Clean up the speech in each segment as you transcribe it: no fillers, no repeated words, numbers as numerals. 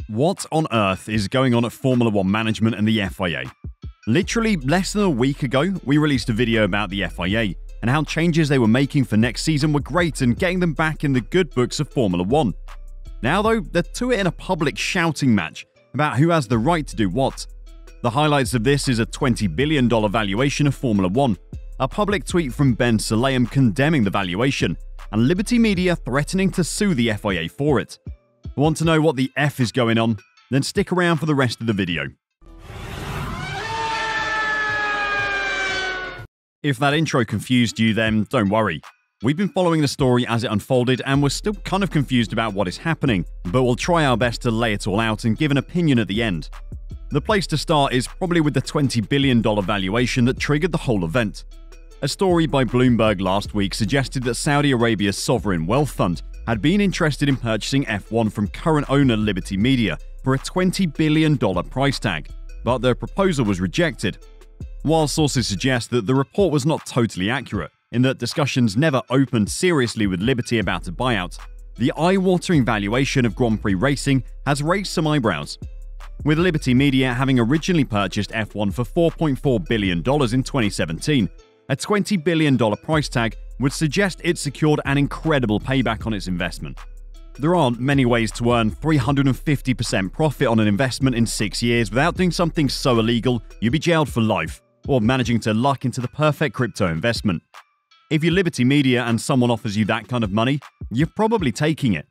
What on earth is going on at Formula One management and the FIA? Literally less than a week ago, we released a video about the FIA and how changes they were making for next season were great and getting them back in the good books of Formula One. Now though, they're to it in a public shouting match about who has the right to do what. The highlights of this is a $20 billion valuation of Formula One, a public tweet from Ben Sulayem condemning the valuation, and Liberty Media threatening to sue the FIA for it. Want to know what the F is going on? Then stick around for the rest of the video. If that intro confused you, then don't worry. We've been following the story as it unfolded and we're still kind of confused about what is happening, but we'll try our best to lay it all out and give an opinion at the end. The place to start is probably with the $20 billion valuation that triggered the whole event. A story by Bloomberg last week suggested that Saudi Arabia's sovereign wealth fund had been interested in purchasing F1 from current owner Liberty Media for a $20 billion price tag, but the proposal was rejected. While sources suggest that the report was not totally accurate, in that discussions never opened seriously with Liberty about a buyout, the eye-watering valuation of Grand Prix racing has raised some eyebrows. With Liberty Media having originally purchased F1 for $4.4 billion in 2017, a $20 billion price tag would suggest it secured an incredible payback on its investment. There aren't many ways to earn 350% profit on an investment in 6 years without doing something so illegal you'd be jailed for life, or managing to luck into the perfect crypto investment. If you're Liberty Media and someone offers you that kind of money, you're probably taking it.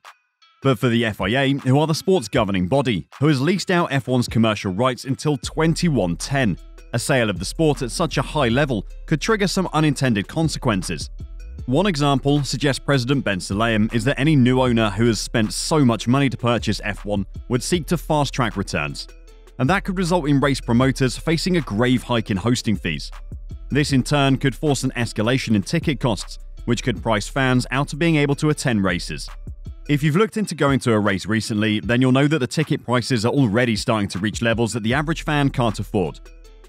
But for the FIA, who are the sports governing body, who has leased out F1's commercial rights until 2110, a sale of the sport at such a high level could trigger some unintended consequences. One example suggests President Ben Sulayem is that any new owner who has spent so much money to purchase F1 would seek to fast-track returns, and that could result in race promoters facing a grave hike in hosting fees. This in turn could force an escalation in ticket costs, which could price fans out of being able to attend races. If you've looked into going to a race recently, then you'll know that the ticket prices are already starting to reach levels that the average fan can't afford.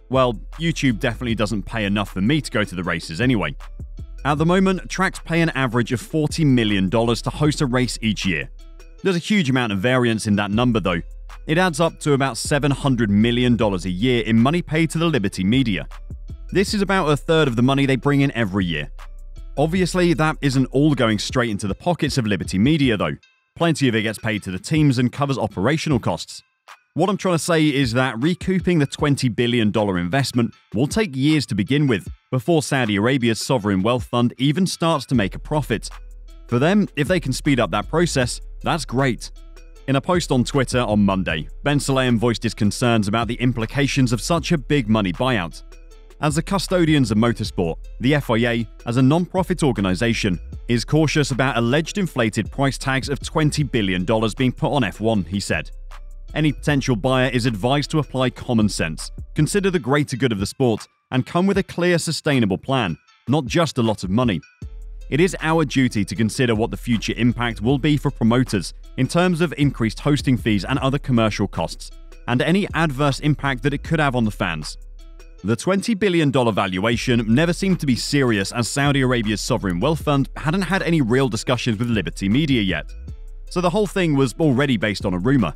Well, YouTube definitely doesn't pay enough for me to go to the races anyway. At the moment, tracks pay an average of $40 million to host a race each year. There's a huge amount of variance in that number though. It adds up to about $700 million a year in money paid to the Liberty Media. This is about a third of the money they bring in every year. Obviously, that isn't all going straight into the pockets of Liberty Media though. Plenty of it gets paid to the teams and covers operational costs. What I'm trying to say is that recouping the $20 billion investment will take years to begin with, before Saudi Arabia's sovereign wealth fund even starts to make a profit. For them, if they can speed up that process, that's great. In a post on Twitter on Monday, Ben Sulayem voiced his concerns about the implications of such a big money buyout. As the custodians of motorsport, the FIA, as a non-profit organisation, is cautious about alleged inflated price tags of $20 billion being put on F1, he said. Any potential buyer is advised to apply common sense, consider the greater good of the sport, and come with a clear, sustainable plan, not just a lot of money. It is our duty to consider what the future impact will be for promoters in terms of increased hosting fees and other commercial costs, and any adverse impact that it could have on the fans. The $20 billion valuation never seemed to be serious as Saudi Arabia's sovereign wealth fund hadn't had any real discussions with Liberty Media yet. So the whole thing was already based on a rumour.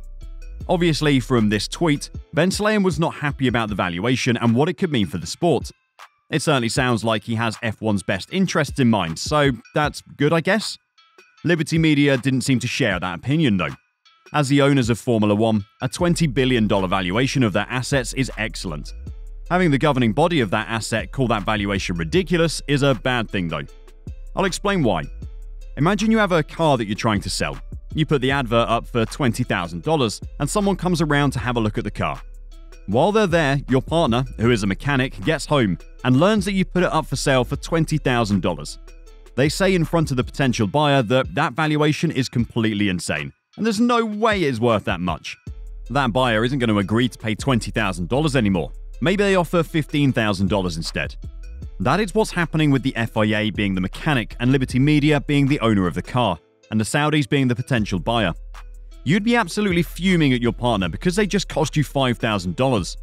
Obviously, from this tweet, Ben Sulayem was not happy about the valuation and what it could mean for the sport. It certainly sounds like he has F1's best interests in mind, so that's good, I guess. Liberty Media didn't seem to share that opinion, though. As the owners of Formula One, a $20 billion valuation of their assets is excellent. Having the governing body of that asset call that valuation ridiculous is a bad thing, though. I'll explain why. Imagine you have a car that you're trying to sell. You put the advert up for $20,000 and someone comes around to have a look at the car. While they're there, your partner, who is a mechanic, gets home and learns that you put it up for sale for $20,000. They say in front of the potential buyer that that valuation is completely insane and there's no way it's worth that much. That buyer isn't going to agree to pay $20,000 anymore. Maybe they offer $15,000 instead. That is what's happening with the FIA being the mechanic and Liberty Media being the owner of the car, and the Saudis being the potential buyer. You'd be absolutely fuming at your partner because they just cost you $5,000.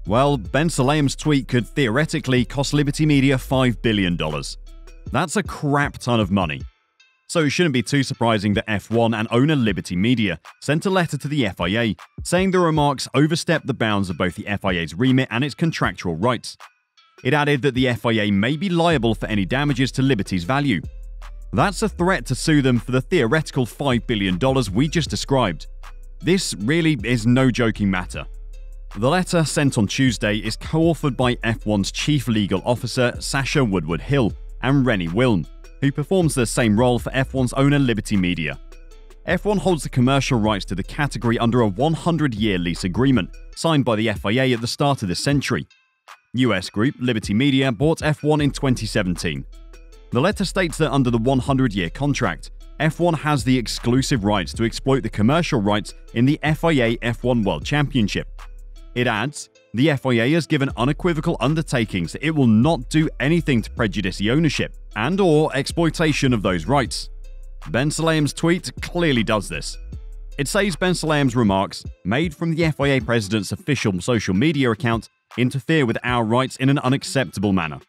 Well, Ben Sulayem's tweet could theoretically cost Liberty Media $5 billion. That's a crap ton of money. So it shouldn't be too surprising that F1 and owner Liberty Media sent a letter to the FIA saying the remarks overstep the bounds of both the FIA's remit and its contractual rights. It added that the FIA may be liable for any damages to Liberty's value. That's a threat to sue them for the theoretical $5 billion we just described. This really is no joking matter. The letter, sent on Tuesday, is co-authored by F1's Chief Legal Officer Sasha Woodward-Hill and Rennie Wilm, who performs the same role for F1's owner Liberty Media. F1 holds the commercial rights to the category under a 100-year lease agreement signed by the FIA at the start of this century. US group Liberty Media bought F1 in 2017. The letter states that under the 100-year contract, F1 has the exclusive rights to exploit the commercial rights in the FIA F1 World Championship. It adds, the FIA has given unequivocal undertakings that it will not do anything to prejudice the ownership and/or exploitation of those rights. Ben Sulayem's tweet clearly does this. It says Ben Sulayem's remarks, made from the FIA president's official social media account, interfere with our rights in an unacceptable manner.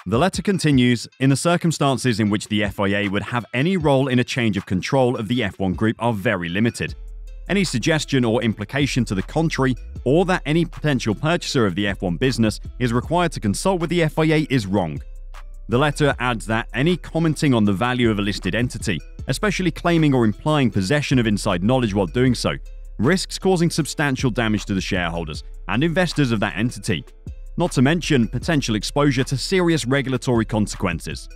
The letter continues, in the circumstances in which the FIA would have any role in a change of control of the F1 group are very limited. Any suggestion or implication to the contrary, or that any potential purchaser of the F1 business is required to consult with the FIA is wrong. The letter adds that any commenting on the value of a listed entity, especially claiming or implying possession of inside knowledge while doing so, risks causing substantial damage to the shareholders and investors of that entity, not to mention potential exposure to serious regulatory consequences.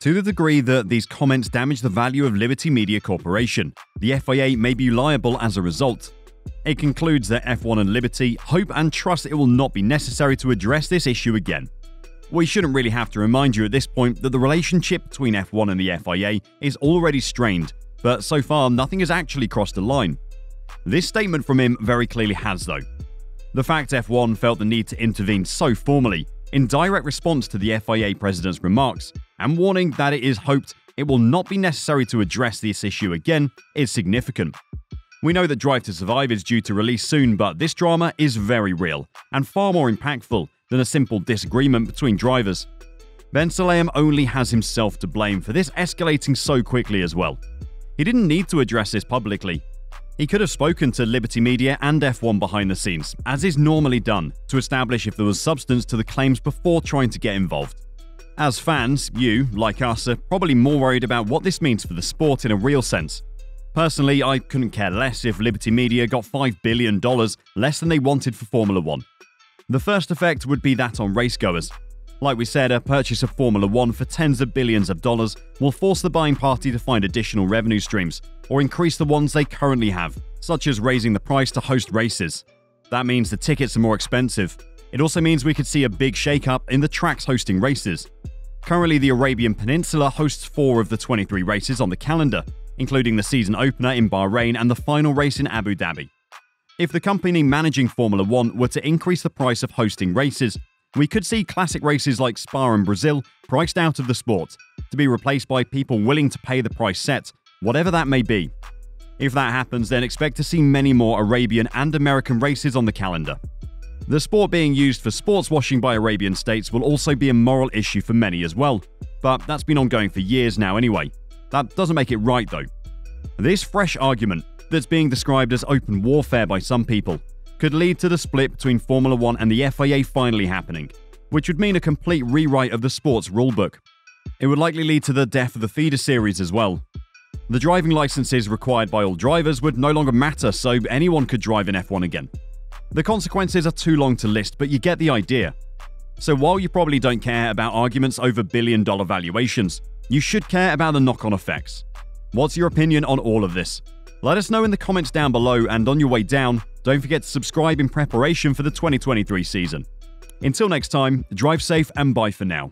To the degree that these comments damage the value of Liberty Media Corporation, the FIA may be liable as a result. It concludes that F1 and Liberty hope and trust it will not be necessary to address this issue again. We shouldn't really have to remind you at this point that the relationship between F1 and the FIA is already strained, but so far nothing has actually crossed the line. This statement from him very clearly has, though. The fact F1 felt the need to intervene so formally, in direct response to the FIA president's remarks, and warning that it is hoped it will not be necessary to address this issue again, is significant. We know that Drive to Survive is due to release soon, but this drama is very real, and far more impactful than a simple disagreement between drivers. Ben Sulayem only has himself to blame for this escalating so quickly as well. He didn't need to address this publicly. He could have spoken to Liberty Media and F1 behind the scenes, as is normally done, to establish if there was substance to the claims before trying to get involved. As fans, you, like us, are probably more worried about what this means for the sport in a real sense. Personally, I couldn't care less if Liberty Media got $5 billion less than they wanted for Formula One. The first effect would be that on racegoers. Like we said, a purchase of Formula One for tens of billions of dollars will force the buying party to find additional revenue streams, or increase the ones they currently have, such as raising the price to host races. That means the tickets are more expensive. It also means we could see a big shake-up in the tracks hosting races. Currently, the Arabian Peninsula hosts 4 of the 23 races on the calendar, including the season opener in Bahrain and the final race in Abu Dhabi. If the company managing Formula One were to increase the price of hosting races, we could see classic races like Spa in Brazil priced out of the sport, to be replaced by people willing to pay the price set, whatever that may be. If that happens, then expect to see many more Arabian and American races on the calendar. The sport being used for sports washing by Arabian states will also be a moral issue for many as well, but that's been ongoing for years now anyway. That doesn't make it right though. This fresh argument, that's being described as open warfare by some people, could lead to the split between Formula One and the FIA finally happening, which would mean a complete rewrite of the sport's rulebook. It would likely lead to the death of the feeder series as well. The driving licenses required by all drivers would no longer matter, so anyone could drive in F1 again. The consequences are too long to list, but you get the idea. So while you probably don't care about arguments over billion-dollar valuations, you should care about the knock-on effects. What's your opinion on all of this? Let us know in the comments down below, and on your way down, don't forget to subscribe in preparation for the 2023 season. Until next time, drive safe and bye for now.